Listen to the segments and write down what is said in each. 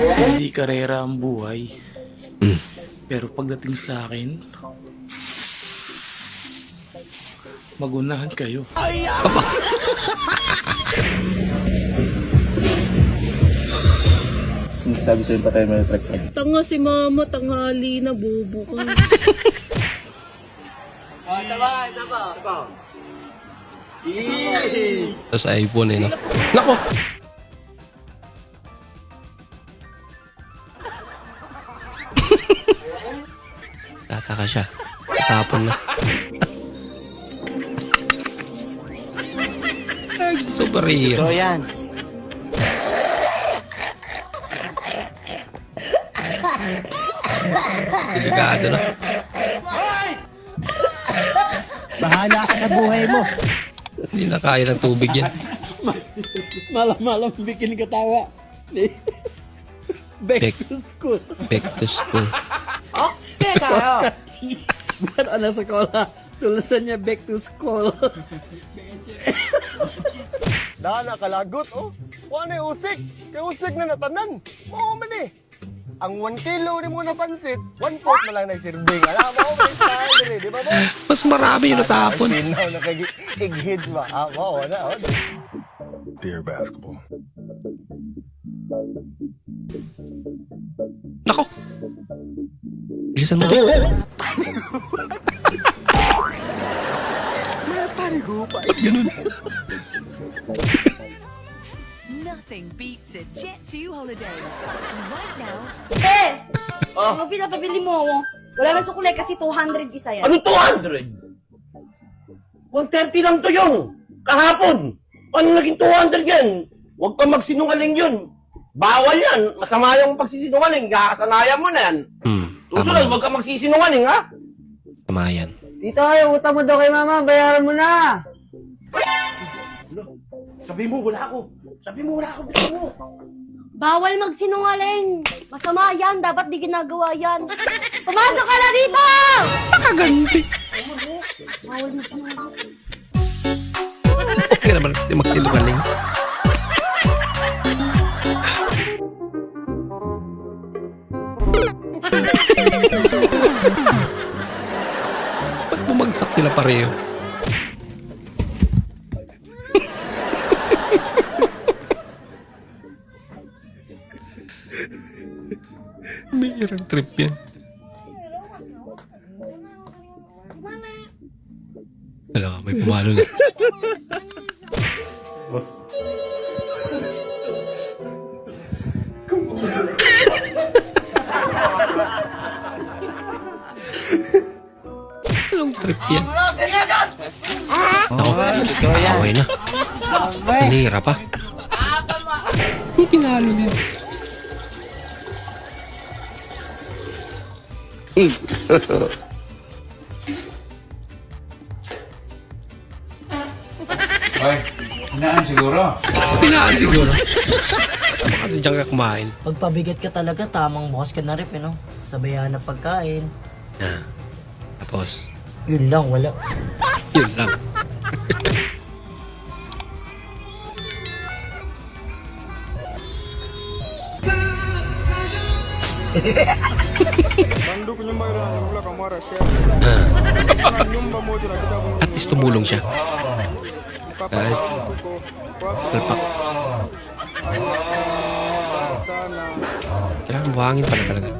Hindi karera ang buhay. Pero pagdating sa akin, magunahan kayo. Hindi sabi sa'yo pa tayo may retractor. Tanga si mama, tanghali na, bobo ka. Sa iPhone no? Nako! Tataka siya. Tapon na. Super hero. So yan. Delikado na. Bahala ka sa buhay mo. Hindi na kaya ng tubig yan. Malam-malam bikin ketawa. Back to school. Back to school. Okay tayo. Buat anak sekolah. Tulisannya back to school. Dana kalagot, oh. Wala na usik. Kaya usik na natanan. Oo man eh. Ang 1 kilo ni mo na pansit, 1/4 na lang nagsirbing. Alam mo, may style din eh, di ba ba? Mas marami yung natapon. Ay, sinaw na kag-ighid ba? Ah, wow, na, oh. Dear basketball. Nako! Bilisan mo. Ba't ganun? Nothing beats a Jet2 holiday. And right now, Ano pinapabili mo? Wala na sukulay kasi 200 isa yan. Ano 200? 130 lang to yung kahapon. Ano naging 200 yan? Huwag kang magsinungaling yun. Bawal yan. Masama yung pagsisinungaling. Kakasanayan mo na yan. Susunod, huwag kang magsisinungaling, ha? Tama yan. Dito ay utang mo daw kay mama. Bayaran mo na. Sabi mo, wala ako. Sabi mo, wala ako. Sabi mo. Bawal magsinungaling. Masama yan. Dapat di ginagawa yan. Pumasok ka na dito! Nakaganti. Bawal magsinungaling. Okay naman, hindi magsinungaling. Ba't bumagsak sila pareho? Mayroong trip yan. Alam ka, may pumalo na. Anong trip yan? Ako, away na. Pinira pa. Yung pinalo din. Ay, hinaan siguro. Pinaan siguro. Baka kasi dyan ka kumain. Pagpabigat ka talaga, tamang bukas ka na rip, no? Sabayan na pagkain. Ah, tapos, Yun lang, wala. yun lang. At least tumulong siya. Kahit palpak. Kailangan buhangin pala talaga.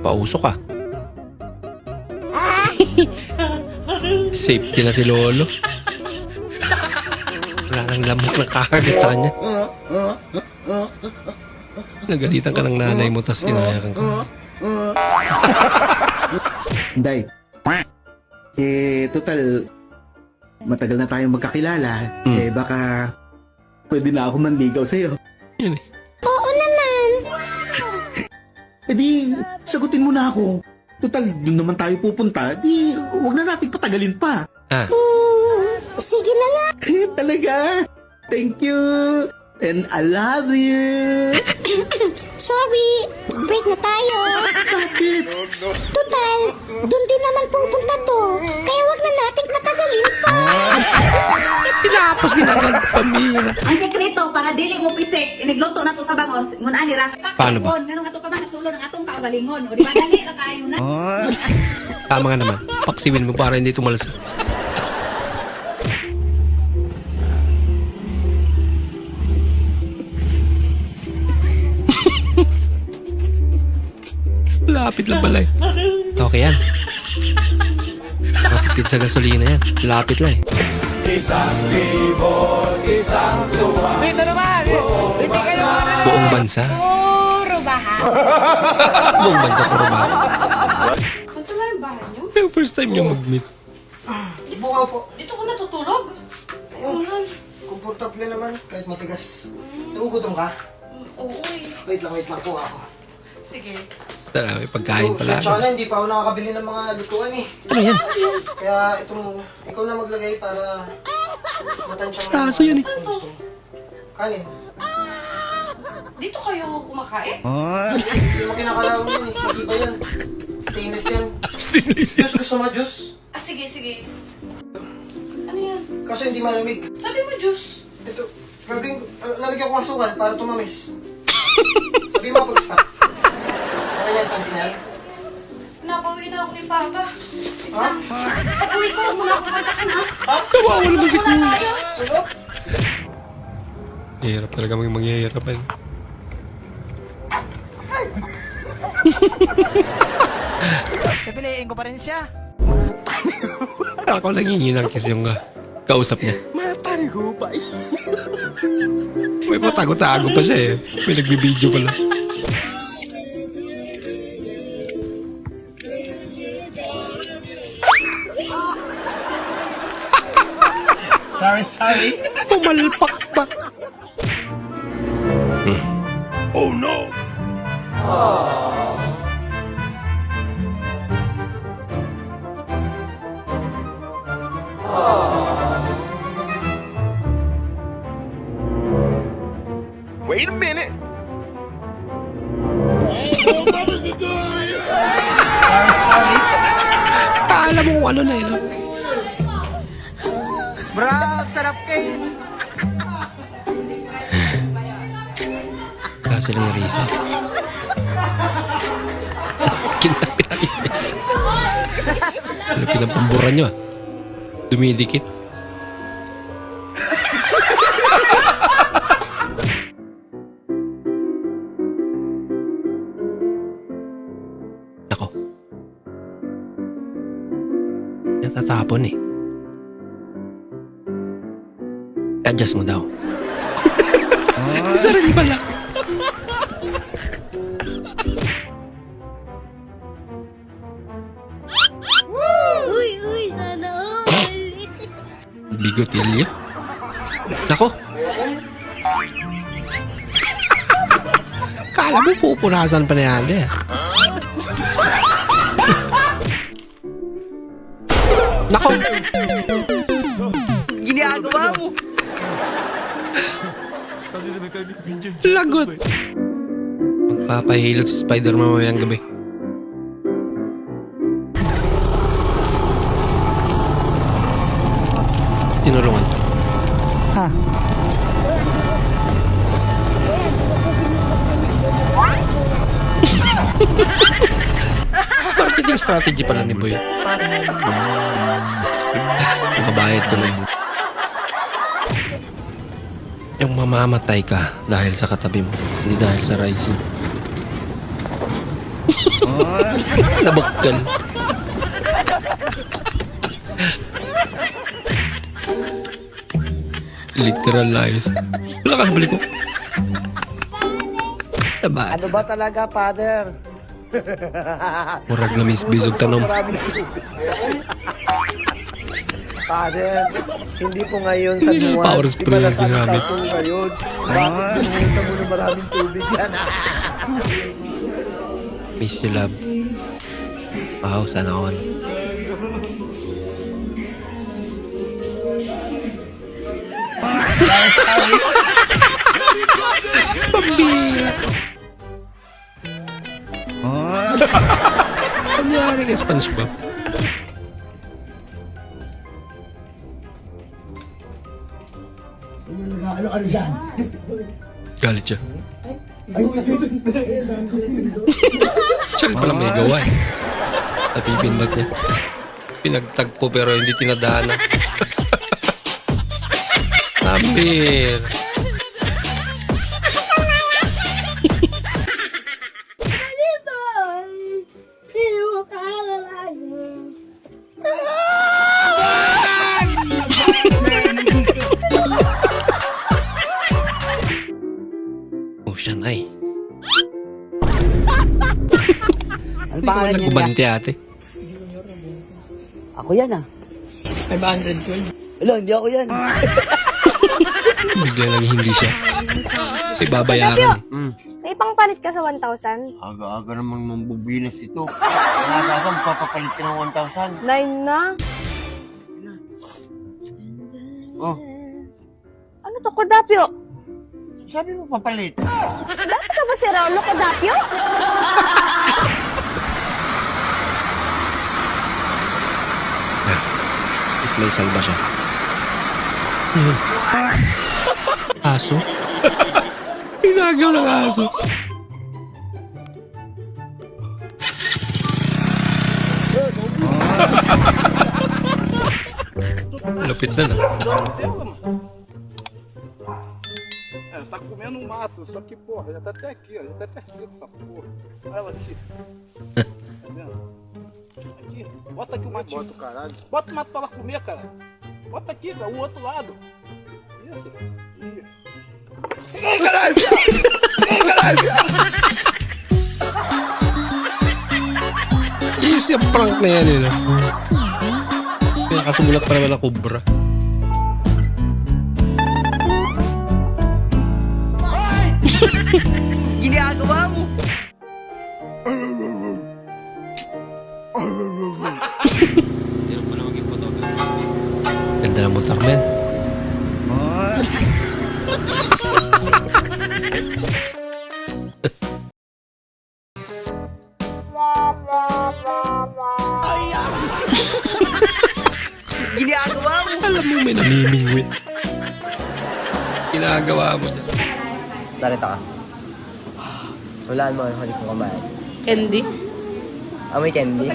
Pausok ka. Safety na si Lolo. Wala nang lamok na kakagat sa kanya. Nagalitan ka ng nanay mo, tas inayakan ka. Day, total, matagal na tayong magkakilala. Baka pwede na ako manligaw sa'yo. Yun eh. Oo naman. Di, sagutin mo na ako. Total, doon naman tayo pupunta. Di, huwag na natin patagalin pa. Ah, Sige na nga. Talaga. Thank you. And I love you. Sorry, break na tayo. Bakit? Total, dun din naman pupunta to. Kaya wag na nating patagalin pa. Tapos din agad, pambira. Ang sekreto para dili mo pisik, inigluto na to sa bangos, ngunani ra. Paano ba? Nganong ato ka ba nasulo ng atong kaugalingon? O di ba dali ra kayo na? Tama nga naman. Paksiwin mo para hindi tumalasa. Lapit lang pala eh. Okay yan. Matipid sa gasolina yan. Lapit lang eh. Buong bansa. Puro baha. Buong bansa puro ba? Saan nga yung bahay niyo? Yung first time niyo mag-meet. Bukaw po. Dito ko natutulog. Ayun. Komportable naman kahit matigas. Nagugutom ka? Oo eh. Wait lang po ako. Sige. Tara, may pagkain pala. Tsaka hindi pa ako nakakabili ng mga lutuan eh. Ano yan? Kaya itong, ikaw na maglagay para matansya Basta yan eh. gusto mo. Kanin. Dito kayo kumakain? Hindi mo kinakalawang yan eh. Masiba yan. Stainless yan. Stainless yan. Juice, gusto mo juice? Ah, sige, sige. Ano yan? Kasi hindi malamig. Sabi mo juice. Ito, gagawin ko, lalagyan ko asukal para tumamis. Sabi mo pag-stop. Ano yan, tansin yan? Napauwi na ako ni Papa. Ha? Pag-uwi ko, muna ako kontakin ha. Nawawala mo si Kuya. Ano? Hirap talaga mangyayarapan. Pipiliin ko pa rin siya. Ako lang hihinang kasi yung kausap niya. May patago-tago pa siya eh. May nagbibideo pala. Sorry. Pumalpak pa. Oh no! Wait a minute! Kaalam mo kung ano na yun. Bro, sarap kayo. Kasi lang yung Risa. Kinapit ang inis. Lupit ang pambura nyo ah. Dumidikit. Ako. Natatapon eh. Adjust mo daw. Isa rin pala. Uy, sana all. Bigotilyo. Nako. Kala mo pupunasan pa na yan eh. Nako. Ginagawa mo. Lagot. Magpapahilot sa Spider-Man mamayang gabi. Tinulungan. Ha? Marketing strategy pala ni Boy. Makabayad ko na yun. Yung mamamatay ka dahil sa katabi mo, hindi dahil sa rice mo. Nabakal. Literal lies. Wala ka nabalik ko. Diba? Ano ba talaga, father? Murag na misbisog tanom. Father, hindi po ngayon sa Hindi na buwan. power spray ang ginamit. Po ngayon. Bakit pinisa mo na maraming tubig yan? Miss you, love. Wow, sana all. Pambira. Ano nangyari kay SpongeBob? Galit siya. Siya pala may gawa eh. Napipindot niya. Pinagtagpo pero hindi tinadaanan. Ambir. Oh, siya na eh. Hindi ko lang gubanti ate. Ako yan ah. 500 ko. Wala, hindi ako yan. Bigla lang hindi siya. May babayaran. May pangpalit ka sa 1,000? Aga-aga namang mambubilas ito. Aga-aga papapalit ka ng 1,000. 9 na? Oh, Ano to, Kodapyo? sabi mo papalit. Dati ka ba si Raulo, Kodapyo? Is may salba siya. Yun. Aso? Inagaw ng aso. Lapit na lang. Tá comendo um mato, só que, porra, já tá até aqui, ó. Já tá até seco essa porra. Olha ela aqui. Tá vendo? Aqui, bota aqui o matinho. Bota o caralho. Bota o mato pra ela comer, cara. Bota aqui, cara, o outro lado. Isso. Ai, caralho! Ai, caralho! Easy ang prank na yan eh. Kaya kasumulat pa naman ang kubra. Ginagawa mo. Ganda ng motor, men. Ginagawa mo. Alam mo, may namimingwit. Ginagawa mo dyan. Narito ka. Walaan mo ang halik ko kumain. Candy? Amoy candy?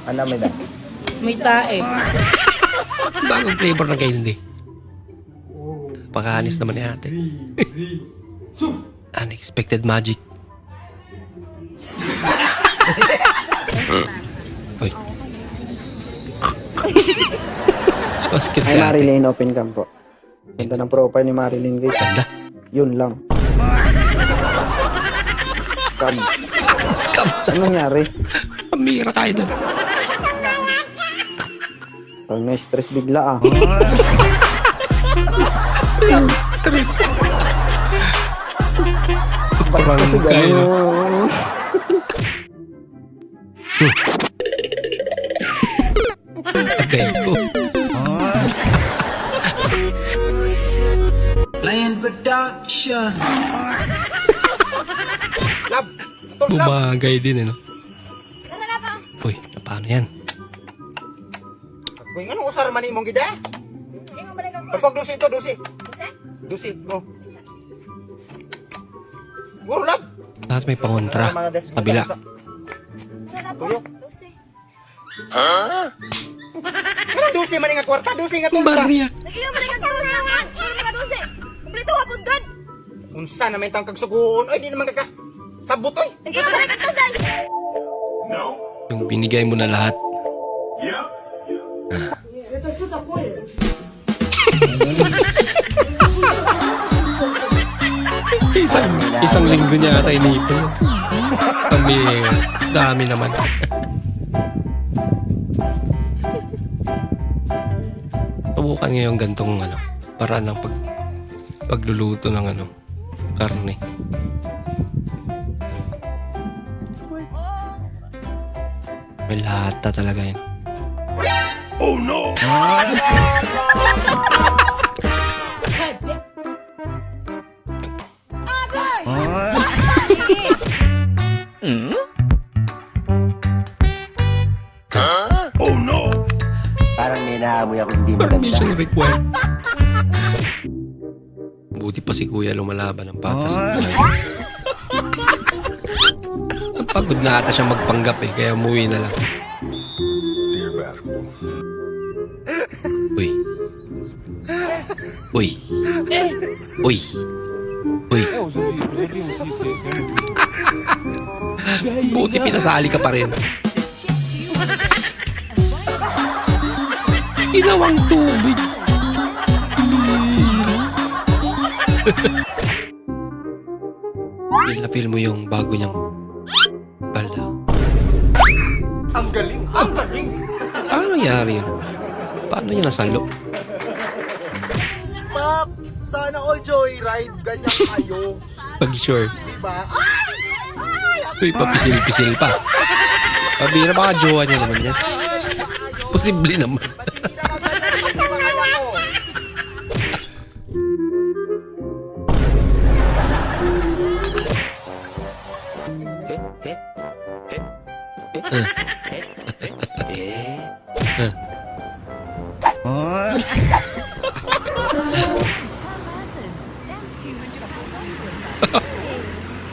Ano may ba? May tae. Bagong flavor ng candy. Pakahanis naman ni ate. Unexpected magic. Uy. Basket si ate. Marilyn, open cam po. Ganda ng profile ni Marilyn guys. Ganda. Yun lang. Scam. Scam. Ano nangyari? Pamira tayo doon. Parang na-stress bigla ah. Trip. Kasi Barangay. gano'n. Agay ko. Lion Production. Lab! Ito, lab! Bumagay din eh, no? Uy, paano yan? Kung anong usar man imong gida? Pagpag dusi ito, dusi. Dusi, go. Guro, lab! Lahat may pangontra. Kabila. Tuyo. Ano dusi man nga kwarta? Dusi nga tungka. Barya. Unsa na may tangkag suguon? Oy, di naman kaka... Sabot, oy! Yung binigay mo na lahat. Isang linggo niya ata inipon. Kami, dami naman. Subukan nga yung gantong ano, paraan ng pagluluto ng ano, karne. May lata talaga yun. Oh no! si kuya lumalaban ng patas sa buhay. Pagod na ata siya magpanggap eh, kaya umuwi na lang. Uy. Uy. Uy. Uy. Buti pinasali ka pa rin. Inawang tubig. Feel na feel mo yung bago niyang palda. Ang galing! Ang galing! Paano nangyari yun? Paano niya nasalo? Pak! Sana all joyride, ganyan kayo. Pag sure. Diba? Uy, papisil-pisil pa. Pabira, baka jowa niya naman yan. Posible naman.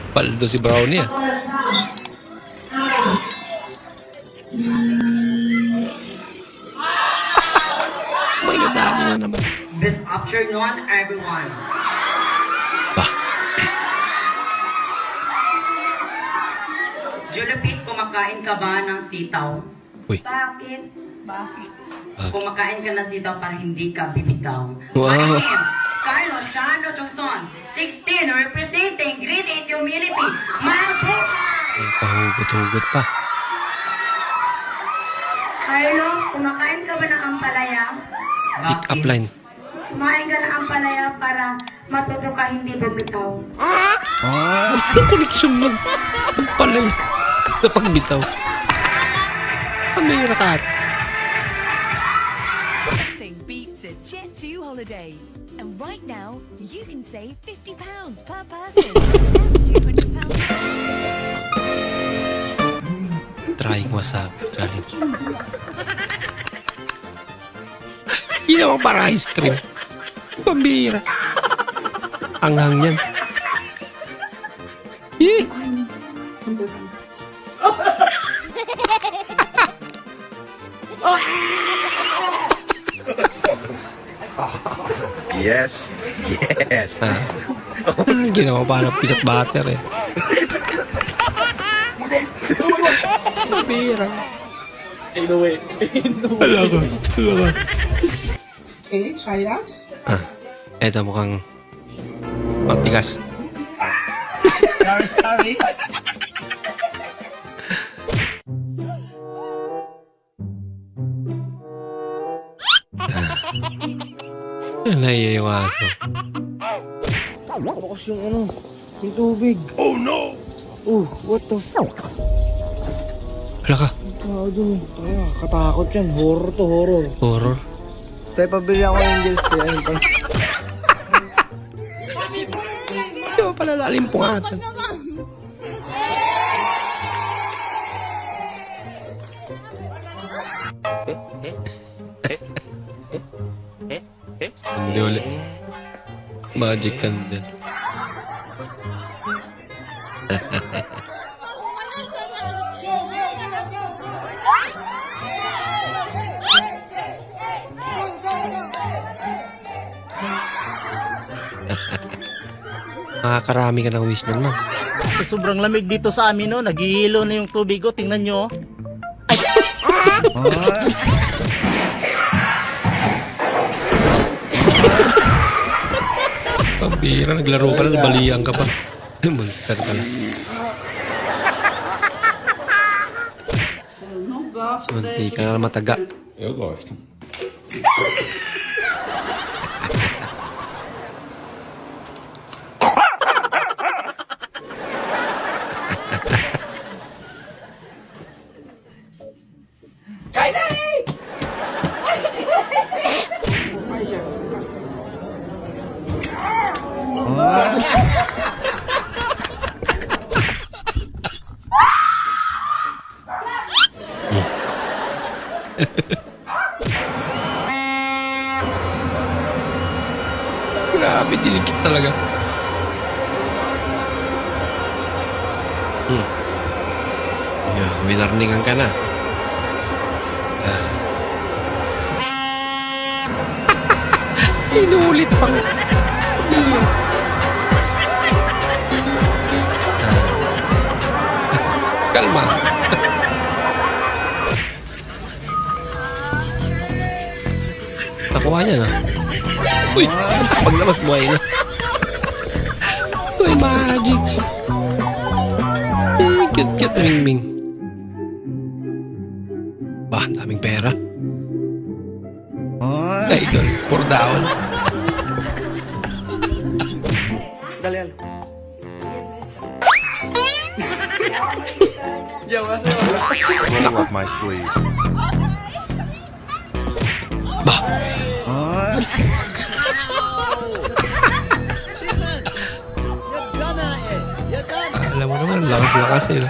Paldo si Brownie ah. May nadali na naman. This afternoon, everyone. Bah. Julipit, kumakain ka ba ng sitaw? Uy. Bakit? Bakit? Kumakain ka ng sitaw para hindi ka bibitaw. Wow. My name, Carlos Shano Johnson, 16, representing Grade 8 Community. Marco! Ay, pahugot-hugot pa. Carlo, kumakain ka ba ng ampalaya? Pick up line. Kumain ka ng ampalaya para matuto ka hindi bumitaw. Ang koneksyon lang. Ang palay. Sa pagbitaw. Pamira ka. Nothing beats a Jet2 holiday. And right now, you can save £50 per person. That's £200. Trying wasabi challenge. Ginawang para ice cream. Pambira. Anghang yan. Eh. Yes. Yes. Ginawa pa ng peanut butter eh. Pambira. Inuwi. Hala ka. Hala ka. Okay, try that. Eto mukhang matigas. Sorry. Naiya yung aso. Bukas yung ano, yung tubig. Oh no! Oh, what the fuck? Hala ka. Tao dun. Kaya, katakot yan. Horror to horror. Horror. Tayo pabili ako ng Angels kaya yun pa. Di ba pala lalim pungatan? Hindi ulit. Magic candle. Makakarami ka ng wish na naman. Sa sobrang lamig dito sa amin, no, naghihilo na yung tubig ko. Tingnan nyo. Pambira, naglaro ka na, nabalian ka pa. Monster ka na. Manti ka na mataga. Eu gosto. Grabe, dinikit talaga. Yeah, winarningan ka na. Inulit pang... Kalma. Nakuha niya na. Uy, paglabas buhay na. Uy, magic. Cute-cute Ming-Ming. Bah, daming pera. Idol, for down. Dalian. Roll up my sleeves. Bah. Alam mo naman, lakas-lakas sila.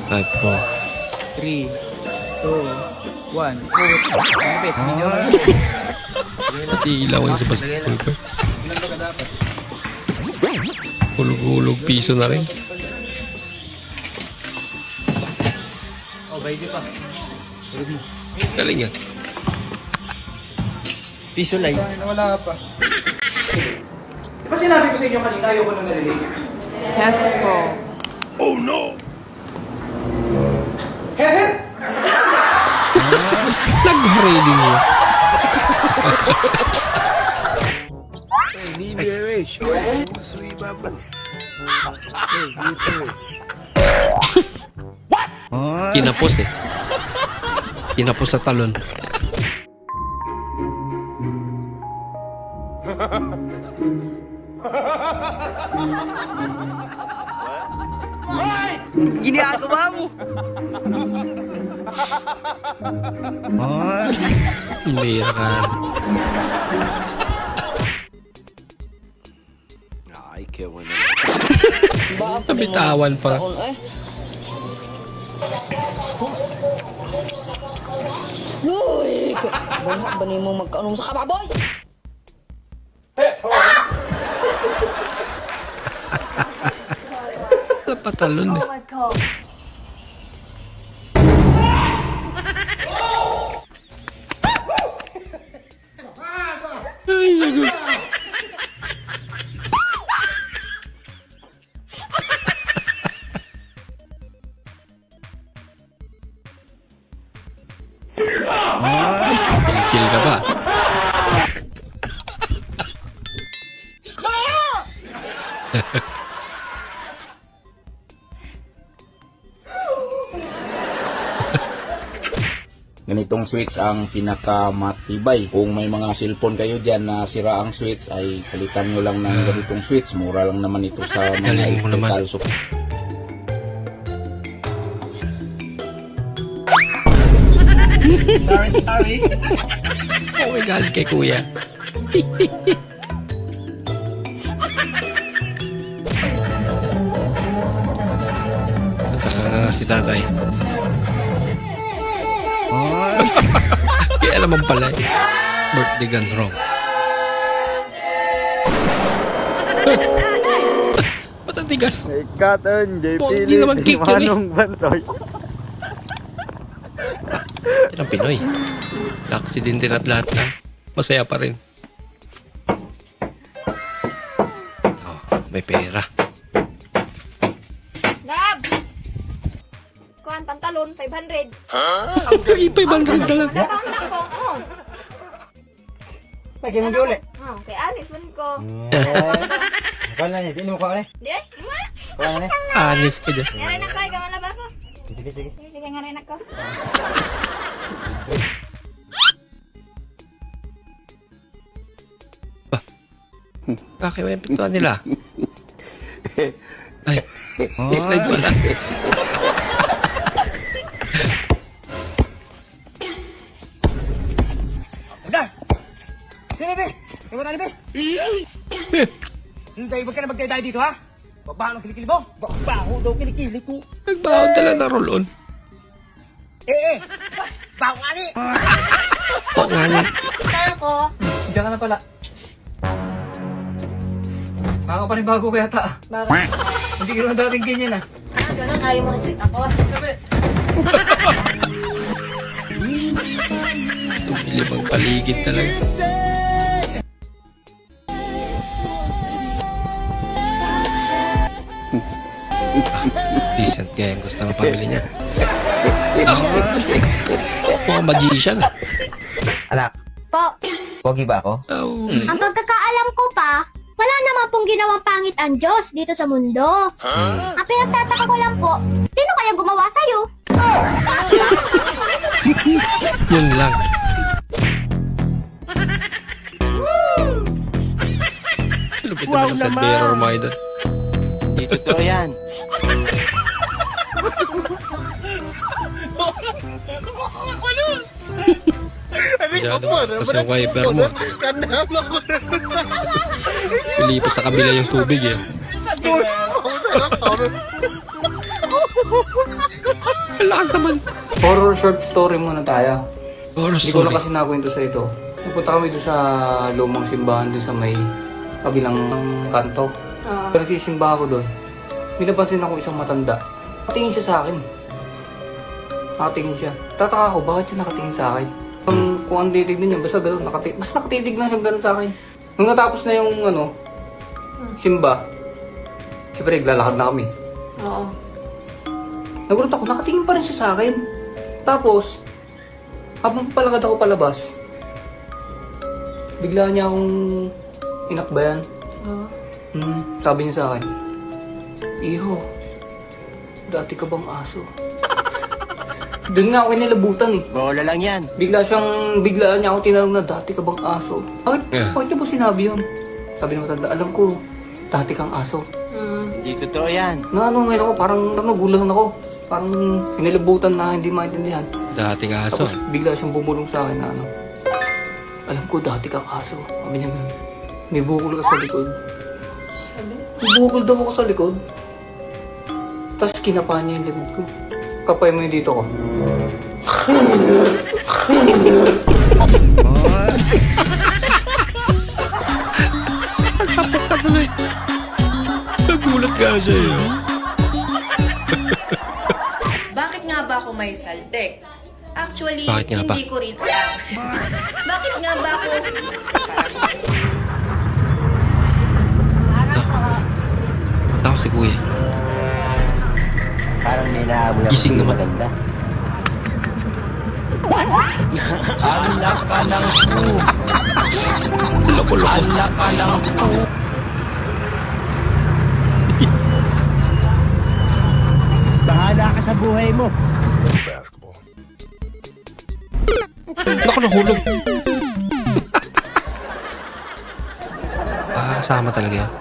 5, 4. 3, 2, 1. Kapit, video na. Ilaw yung sa basketball ko. Hulog-hulog piso na rin. Oh, baby pa. Galing yan. Piso live. Wala pa. Di ba sinabi ko sa inyo kanina ayoko na narinig? Yes po. Oh no! Nag-reading mo. Kinapos eh. Kinapos sa talon. Ginagawa mo! Bira ka. Nabitawan pa. Uy! Ba ni mo magkaanong sa kababoy? Napatalon eh. my God. Ay, naku. Kill ka ba? Ganitong switch ang pinakamatibay. Kung may mga cellphone kayo dyan na sira ang switch, ay palitan nyo lang ng ganitong switch. Mura lang naman ito sa mga Galing mo naman. electrical supply. Sorry. Okay, galing kay kuya. Nagkaka si tatay. Kaya alam pala eh. Birthday gone wrong. Ba't ang tigas? Ikaton, JP Hindi naman cake yun eh. Bantoy. Yan ang Pinoy. Aksidente at lahat na. Masaya pa rin. Oh, may pera. Gab! Kuhan, pantalon, 500. Ay, 500 na lang. Nakauntak ko, oh. Pagay mo ulit. Oh, kay Anis man ko. Kala niya, di mo ko ulit. Di ay, ima. Kala niya. Anis ka dyan. Ngayon na ko, ikaw ang labar ko. Sige. Sige, ngayon ako. Bakit may pintuan nila? Ay, slide pala. Udah! Sige, be! Iwan na, be! Hindi, huwag ka na magtay dito, ha? Babaho ng kilikili mo! Babaho daw kilikili ko! Nagbawag tala na roll-on. Baho nga ni! Oo nga niya. Ako. Diyan ka na pala. Makakapanibago ko yata. Bakit? Hindi ka naman dating ganyan ah. Ganun, ayaw mo sweet ako. Sabi, Tumilibang paligid talaga. Decent nga yung gusto ng pamilya niya. Mukhang magician. Anak, Po, pogi ba ako? ang pagkakaalam ko pa, wala naman pong ginawang pangit ang Diyos dito sa mundo. Ang pinagtataka ko lang po, sino kaya gumawa sa'yo? Yun lang. Lupit naman ang side mirror mga idol. Hindi totoo yan. Masyado. Tapos yung wiper mo. Pilipat sa kabila yung tubig eh. Ang lakas naman. horror short story muna tayo. Horror Hindi ko story. lang kasi nakwento sa ito. Napunta kami doon sa lumang simbahan doon sa may kabilang kanto. Nagsisimba ako doon. May napansin ako isang matanda. Nakatingin siya sa akin. Nakatingin siya. Tataka ako, bakit siya nakatingin sa akin? Kung ang titignan niya, basta gano'n, basta nakatitig lang siya gano'n sa akin. Nung natapos na yung simba, siyempre naglalakad na kami. Oo. Nagulat ako, nakatingin pa rin siya sa akin. Tapos, habang palakad ako palabas, bigla niya akong inakbayan. Oo. Sabi niya sa akin, Iho, dati ka bang aso? Doon nga ako kinilabutan eh. Bola lang yan. Bigla niya ako tinanong na dati ka bang aso? Bakit niya po sinabi yun? Sabi ng matanda, alam ko, dati kang aso. Hindi totoo yan. Ngayon ako, parang nagugulan ako. Parang kinilabutan na hindi maintindihan. Dating aso. Tapos bigla siyang bumulong sa akin na alam ko dati kang aso. Sabi niya, may bukol ka sa likod. May bukol daw ako sa likod. Tapos kinapa niya yung likod ko. Kapay mo yung dito ko. Sapok ka tuloy. Nagulat ka siya eh. Bakit nga ba ako may saltek? Actually, Bakit nga ba? hindi ko rin alam. Bakit nga ba ako... Ako si kuya. Parang may naamoy ako. Gising naman. Maganda. Anak ka ng po. Loko-loko. Anak ka ng po. Bahala ka sa buhay mo. Naku, nahulog. Kasama talaga yan.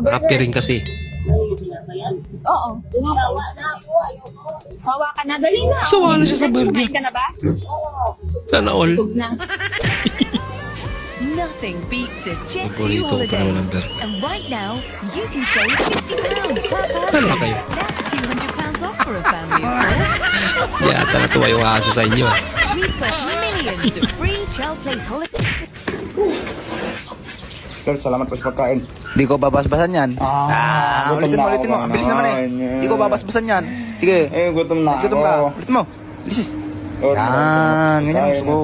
Nakapiring kasi. Oo. Sawa ka na, dali na. Sawa na siya sa burger. Kumain ka na ba? Sana all. Nothing beats a Jet 2 Paborito ko pa holiday. naman ang burger. And right now, you can save £50 per Tala person. kayo. That's £200 off for a family of four. Yata natuwa yung aso sa inyo. We've got millions of free child place holidays. Sir, salamat po sa pagkain. Di ko babasbasan yan. Ulitin mo. Ang bilis naman eh. Di ko babasbasan yan. Sige. Gutom na Gutom ka. Ulitin mo. Bilis. Yan. Ganyan gusto ko.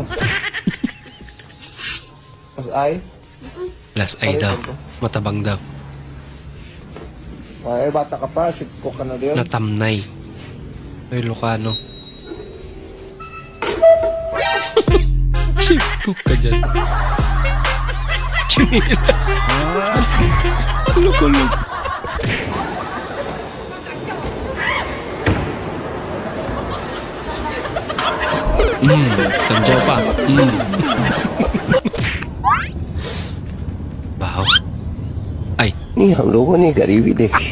Mas ay? Last eye daw. Matabang daw. Ay, bata ka pa. Shit ko ka na din. Natamnay. Ay, Lucano. Chip cook ka dyan. Chinilas. Loko-loko. Tanjaw pa. Baho. Ay. Ni हम लोगों ने गरीबी देखी.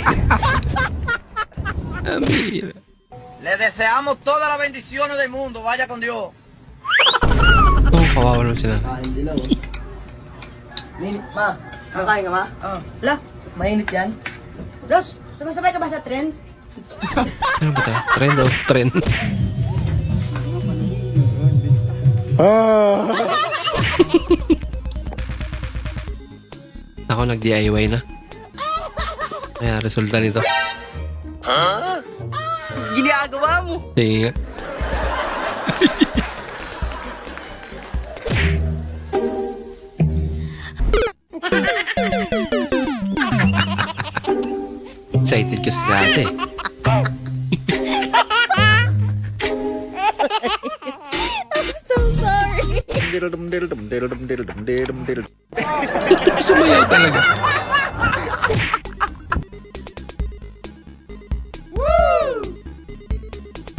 Amira. Le deseamos todas las bendiciones del mundo. Vaya con Dios. Oh, kawawa naman sila. Kain sila oh. Ma, makain ka ma? Oo. La, mainit yan. Ross, sumasabay ka ba sa trend? Ano ba ito? Trend o? Trend. ako nag-DIY na. Kaya resulta nito. Ginagawa mo. Sige nga. Excited kasi sa ate. So sorry. Sumayaw talaga.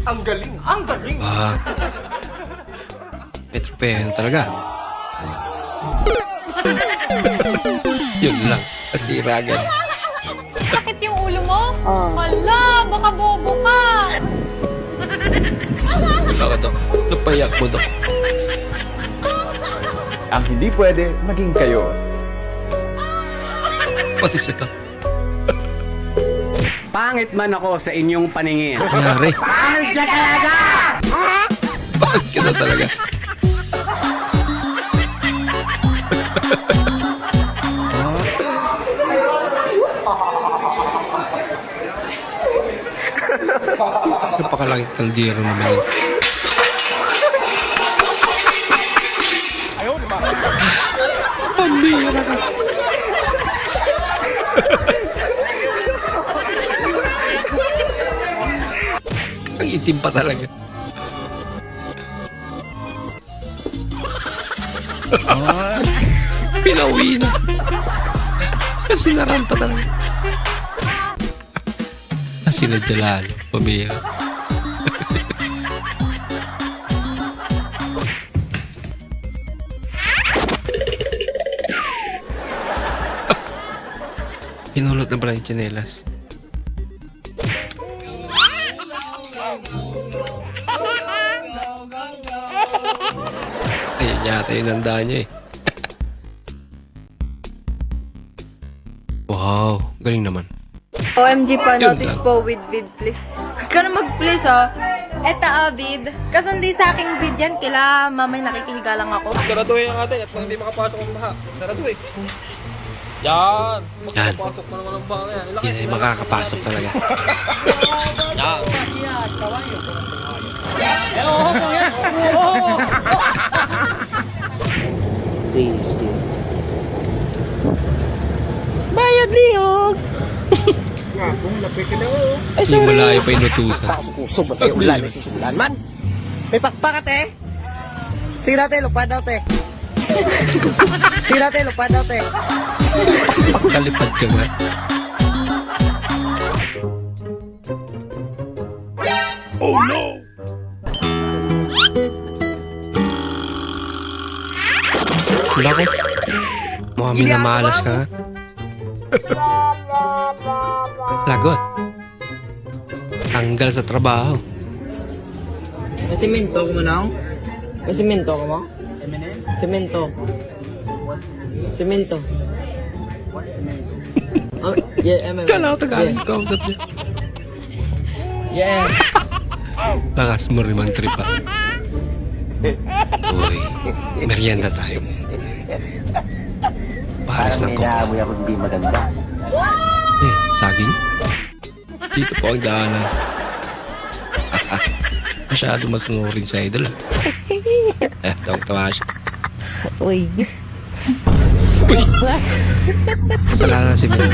Ang galing, ang galing. Ah. May tropehan talaga. Yun lang. Nasira agad. Sakit yung ulo mo? Hala, baka bobo ka. Baka to. Napayak mo to. Ang hindi pwede, maging kayo. Pati sila. Pangit man ako sa inyong paningin. Nangyari. Pangit ka talaga! Bakit ka na talaga? Napakalaki kaldero naman yun. Pambira ka. Ang itim pa talaga. Pinawi na. Kasi naran pa talaga. Sinadya lalo. Pabira. Pinulot na pala yung tsinelas. Ayun yata yung nandaan niya eh. Wow, galing naman. OMG pa, Yun notice lang. po with vid, please. Huwag ka na mag-please, ha. Eto, vid. Kasundi sa aking vid yan, kila mamay nakikihiga lang ako. Saratuhin ang atin at nang hindi makapasok ang baha. Saratuhin. Yan. Yan. Makapasok na naman ang baha yan. Yan ay makakapasok talaga. Yan. Bayad lihog. Nga, kung lapit ka na ako. Hindi malayo pa inutusan. Kusog ba kayo ulan? May sisulan man. May pakpakat eh. Sige natin, lupad daw te. Sige natin, lupad daw te. Kalipad ka nga. Oh no! Wala ko. Mukhang minamalas ka nga. Lagot. Tanggal sa trabaho. May simento ko mo na? May simento ko mo? Simento. Simento. Oh, yeah, Kala ko Tagalog ka usap niya. Yeah. Lakas mo rin mang tripa. Uy, merienda tayo. Pares ng kopla. Inamoy ako hindi maganda. Eh, saging? Dito po ang daanan. Masyado masunurin sa idol. Tawag-tawa siya. Uy. Kasalanan si Mel.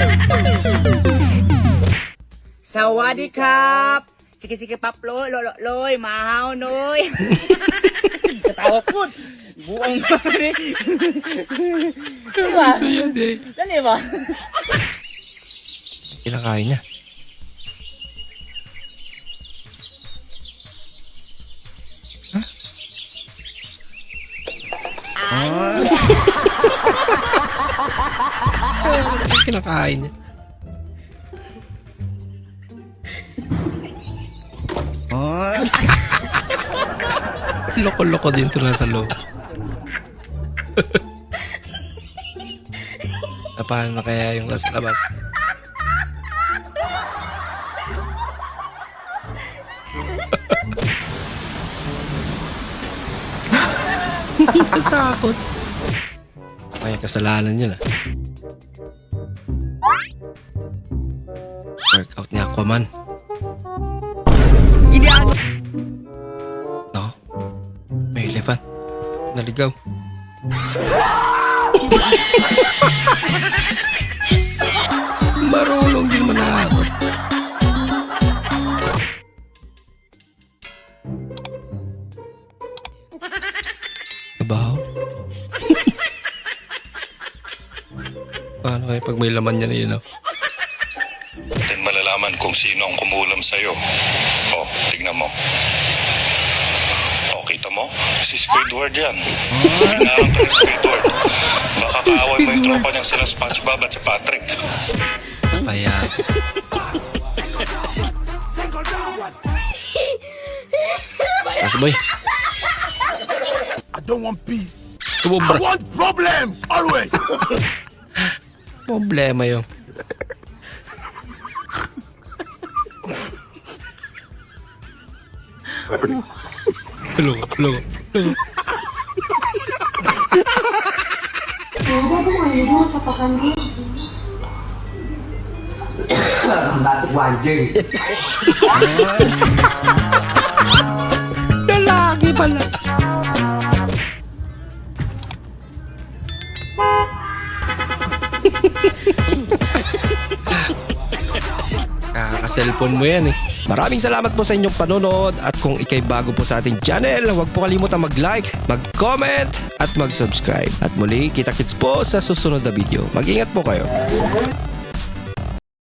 Sawadikap! Sige-sige paplo, loloy, mahaw, noy. Katawa po. Buang pa rin. Diba? Gusto yan eh. Dali ba? Kinakain niya. Kinakain niya. Loko-loko din ito nasa loob. Paano na kaya yung nasa labas? Takot. Kaya kasalanan niya na. Workout ni Aquaman. No? May elephant. Naligaw. Marunong din manahakot. Kabaw? Paano kaya pag may laman niya na yun? Then malalaman kung sino ang kumulam sa'yo. Oh, tignan mo. Oh, kita mo? Si Squidward yan. Hinaharap ka ni Squidward. Baka kaaway mo yung tropa niyang sila SpongeBob at si Patrick. Kaya... Mas boy. I don't want peace. Tumubra. I want problems always. Problema yun. Hello. Batik wanjing. Lalaki pala. Kaka-cellphone mo yan eh. Maraming salamat po sa inyong panonood at kung ikay bago po sa ating channel, huwag po kalimutan mag-like, mag-comment at mag-subscribe. At muli, kita-kits po sa susunod na video. Mag-ingat po kayo.